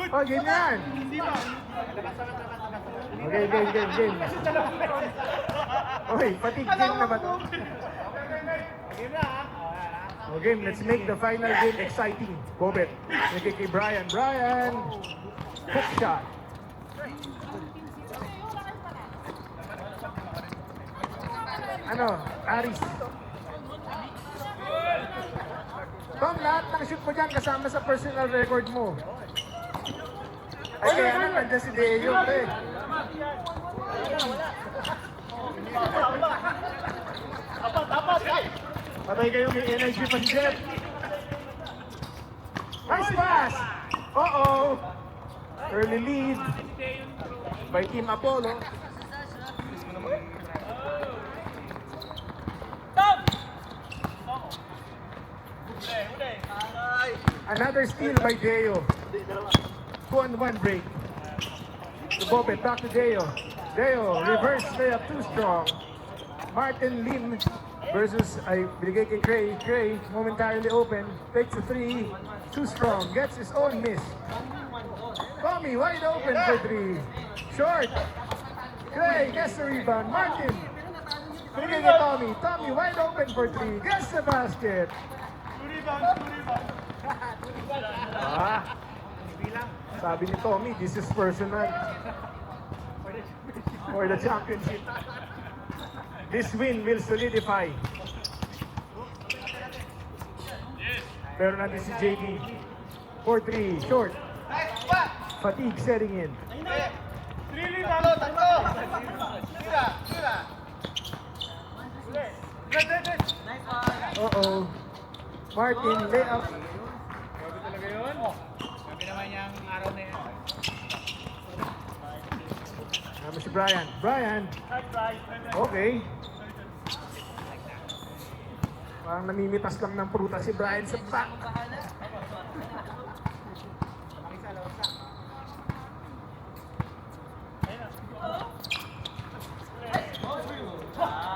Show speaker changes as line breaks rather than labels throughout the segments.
Oh, game yan. Okay, game. Oy, fatigue game na ba to? Okay, let's make the final game exciting. Bobet, nagkik kay Brian. Brian, hook shot. Ano, Aris. Tom, lahat ng shoot mo dyan kasama sa personal record mo. Ay, kaya na, nandiyan si Deo, pre. Patay kayo, may energy pa si Jeff. Nice pass! Uh-oh! Early lead by Team Apollo. Another steal by Deo. 2-on-1 break. To Bobet, back to Deo. Deo, reverse layup, too strong. Martin Lim versus ay binigay kay Cray. Cray, momentarily open. Takes a three, too strong. Gets his own miss. Tommy, wide open for three. Short. Cray, gets the rebound. Martin. Binigay kay Tommy. Tommy, wide open for three. Gets the basket. Sabi ni Tommy, this is personal. For the championship. This win will solidify. Pero natin si JD. 4-3, short. Fatigue setting in. Uh-oh. Martin, layup.
Sabi naman niyang araw na yan.
Naman si Brian. Brian. Okay. Parang namimitas lang ng prutas si Brian sa back.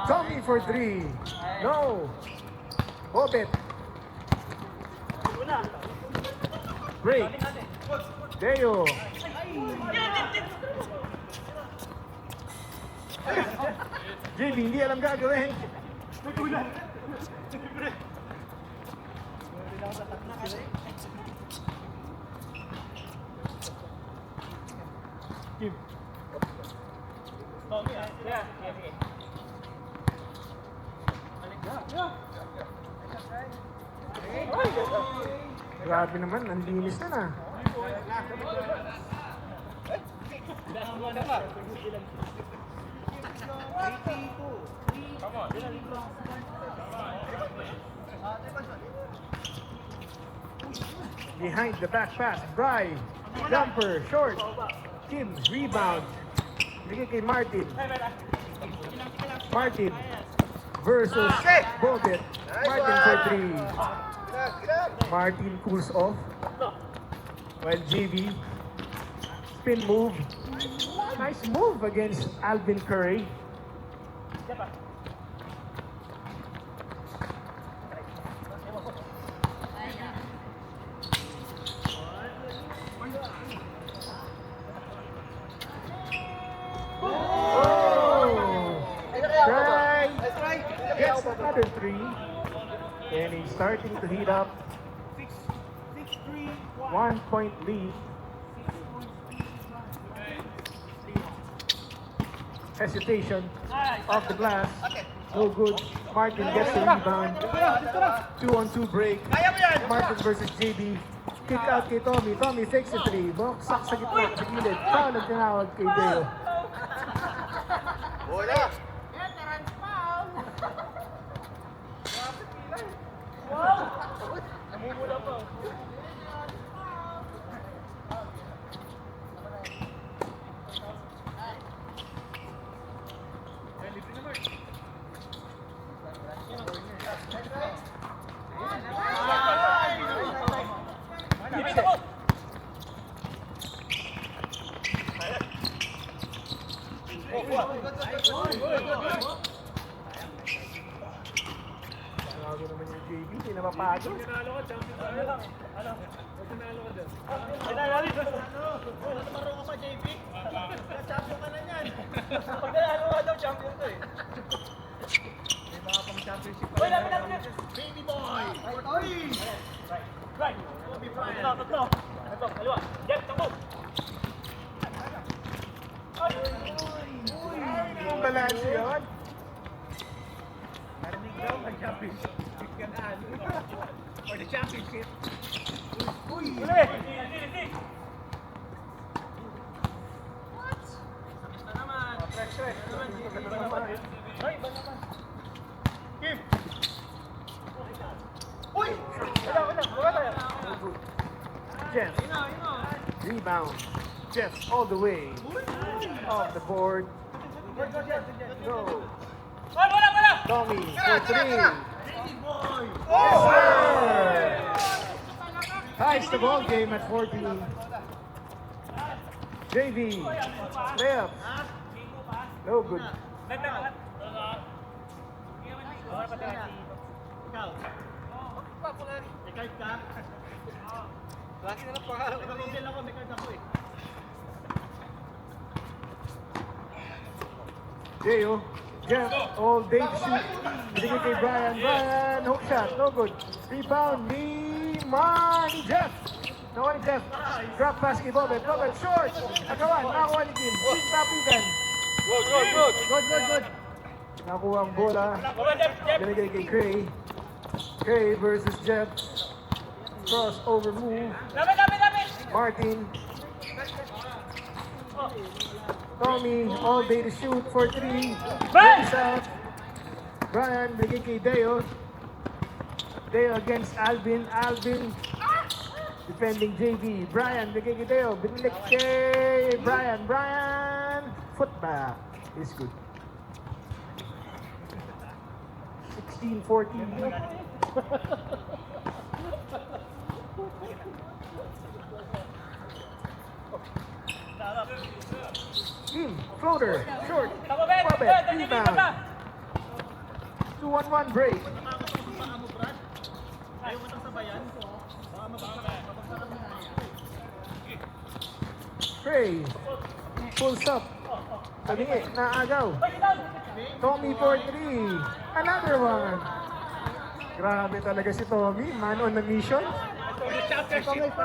Tommy for three. No. Bobet. Break. Deo. JB, hindi alam gagawin. Kim. Grabe naman, ang linis na. Behind the back pass, Bry, jumper, short, Kim, rebound, bigay kay Martin. Martin versus Bobet. Martin for three. Martin cools off, while JB, spin move. Nice move against Alvin Curry. Gets another three, and he's starting to heat up. 1 point lead. Hesitation off the glass. No good. Martin gets the rebound. 2-on-2 break. Martin versus JB. Kick out kay Tommy. Tommy takes a three. Boksak sa gitna. Sa gilid. Foul ang tinawag kay Deo.
Bola!
Grabe naman yung JB. Hindi na mapagod. Yung balance yun.
For the championship.
Jeff. Rebound. Jeff all the way. Off the board. Go. Tommy for three. Yes, sir. Ties the ball game at 14. JV. Layup. No good. Jayo. Jeff, all day to shoot. Binigay kay Brian. Brian, hook shot. No good. Rebound ni Manny Jeff. Nakuha ni Jeff. Drop pass kay Bobet. Bobet, short. Nakawan. Nakakuha ni Kim. Kim tapikan. Good. Nakuha ang bola. Binigay kay Cray. Cray versus Jeff. Crossover move. Martin. Tommy, all day to shoot for three. Goes out. Brian, bigay kay Deo. Deo against Alvin. Alvin defending JV. Brian, bigay kay Deo. Binilik kay Brian. Brian, footback is good. 16-14. Kim, floater, short, Bobet, rebound. 2-on-1 break. Trey, pulls up. Talingi, naagaw. Tommy for three. Another one. Grabe talaga si Tommy. Man on a mission.
Good.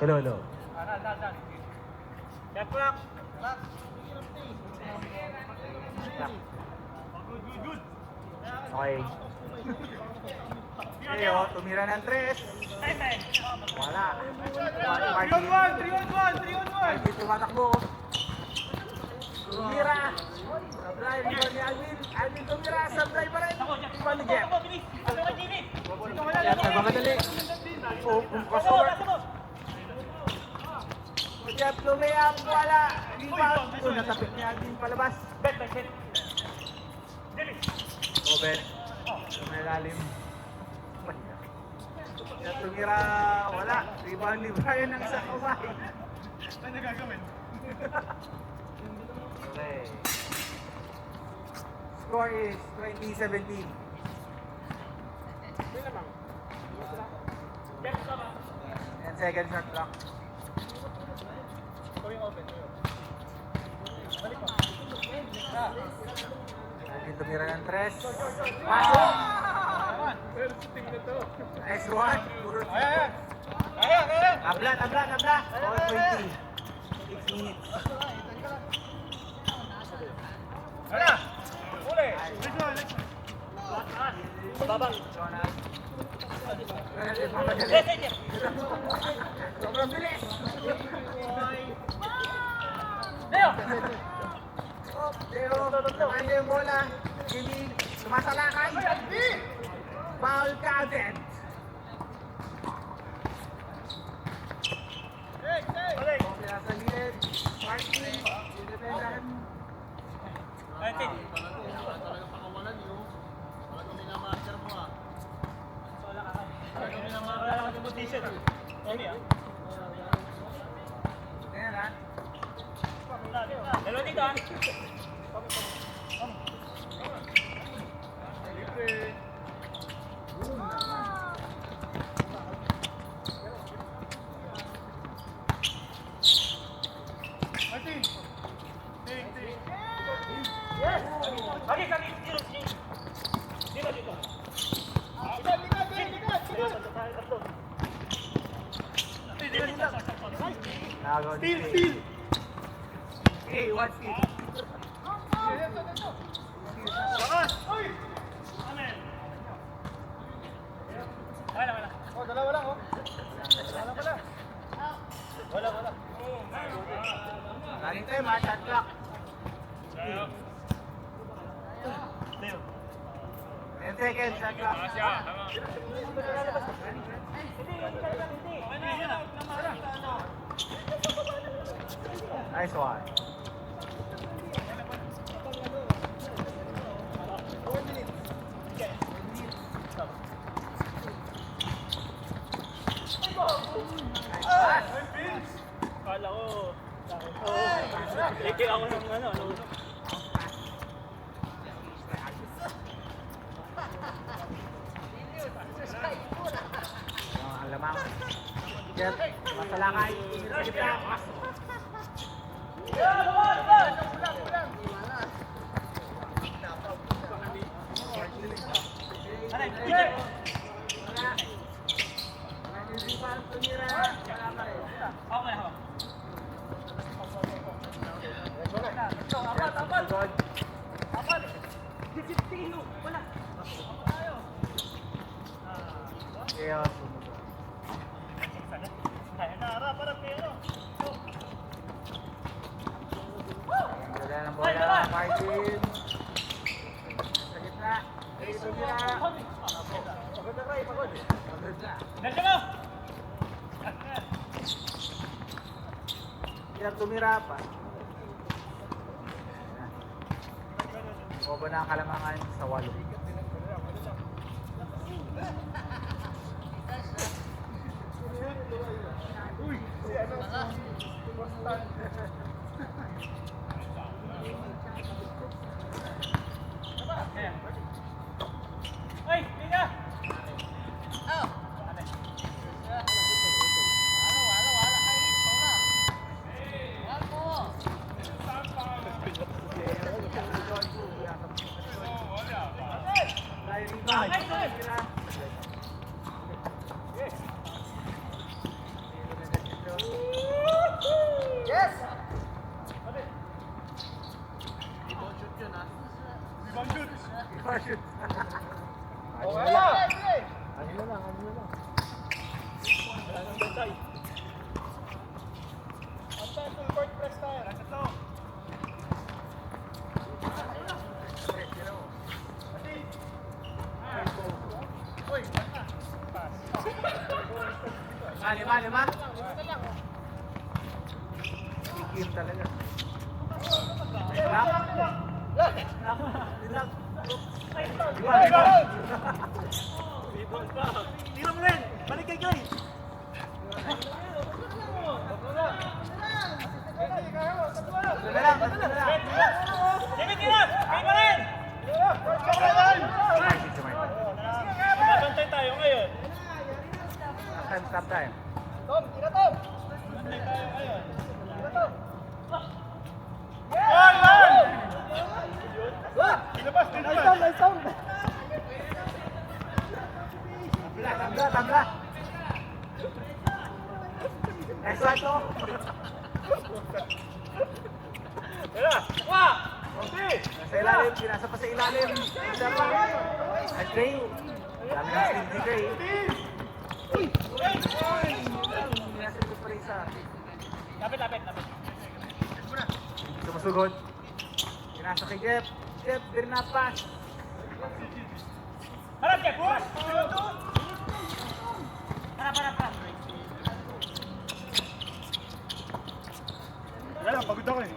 Hello.
Okay. Leo, tumira ng tres. Wala. Martin. 3-on-1. Martin tumatakbo. Tumira. Sablay, ni Alvin. Alvin tumira. Sablay pa rin. Paligyan. Yan, nagmamadali. Crossover. Jeff lumayap. Wala. Rebound. Natapit ni Alvin palabas. Bobet. Tumiralim. Tumira, wala. Rebound ni Brian ng isang kamay.
Ano gagawin?
Okay. Score is 20-17. And second shot clock. Natin tumira ng tres. Pasok! Nice one. Abla. All 20. 6 minutes. Babang. Sobrang bilis. Deo, naman yung bola. Jimmy, sumasalakay. Foul counted. Sa gilid. Martin, independent. Ayan ha.
Dalawa dito ah. Martin! Yes! Kagi, kagi! Dito, dito.
Nagawa ni
Steal,
Steve.
steal!
Hey, what's it?
Bakas! Amen! Wala, wala. Oh, dalawa lang, oh. Wala pala. Wala, wala.
Galing tayo, shot clock.
Leo.
10 seconds, shot clock. Nice one.
Kala ko. Liki ako ng ano.
Ang lamang. Jeff, masalakay. Sa gitna. Chaos. Ganda ng bola, Martin. Sa gitna. Dito nila. Pagod na Ray, pagod. Pagod na.
Nandiyan mo!
Hirap tumira pa. Bobo na ang kalamangan sa walo.
Ay, tingnan!
Yes!
Ibang shoot!
Shoot.
Okay lang!
Ano na lang, ano na lang.
Wala nang bantay. Bantay, full court press tayo. Nasa to. Uy, basta. Pass.
Lima. Kikir talaga. Lima.
Rebound pa. Tira mo rin! Balik kay Guy! Sige, tira! Kay pa rin! Mabantay tayo ngayon.
Stop time.
Tom, tira Tom! Bantay tayo ngayon. Tira Tom! Yan! Ilabas!
Tabla. Exacto.
Tira! Wah! Okay!
Sa ilalim, pinasa pa sa ilalim. Isa pa. At Trey. Dami ng Steve ni Trey. Pinasa ko pa rin isa.
Lapit.
Sumusugod. Pinasa kay Jeff. Jeff, din na pass.
Harap, Jeff! Harap. Wala, pagod ako eh.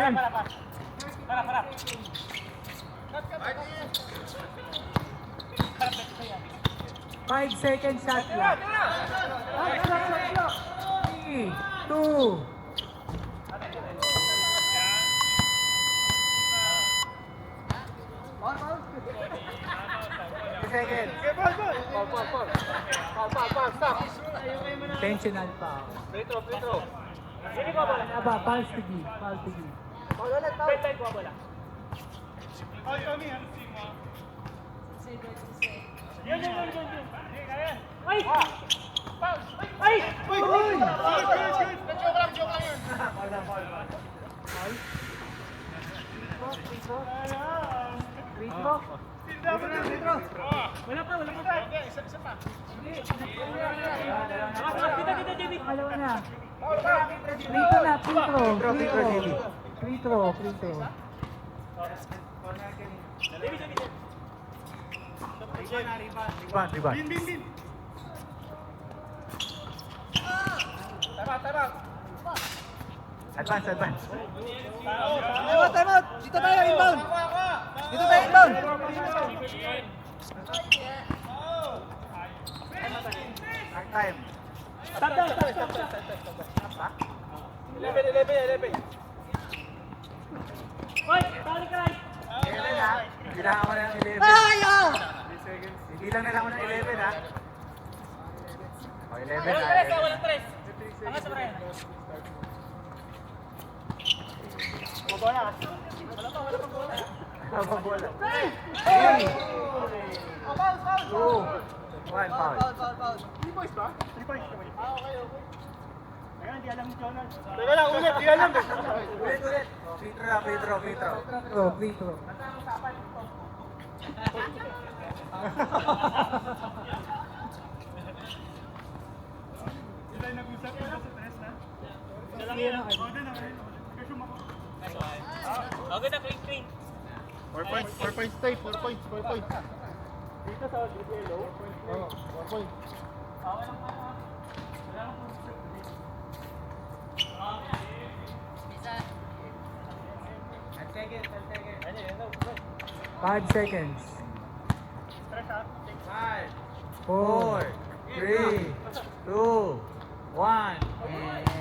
Harap. Harap. Harap,
5 seconds shot clock. 3, 2, seconds.
Stop.
Intentional pa.
Free throw.
Aba, pulse to give. Free throw. Pangalawa na. Free throw. Rebound. Advance.
Time out. Dito tayo, inbound.
Time.
Stop. 11.
Bilangan mo na ng 11. Bilang na lang mo ng 11 ha. O 11 na. Wala bola. 3, 2, 1, foul.
Teka lang, ulit. Di alam.
Ulit. Free throw.
Okay na, clean.
4 points. 4 points tayo. 4 points. Dito sa yellow. Oo, 4 points.
Five seconds. 5, 4, 3, 2, 1.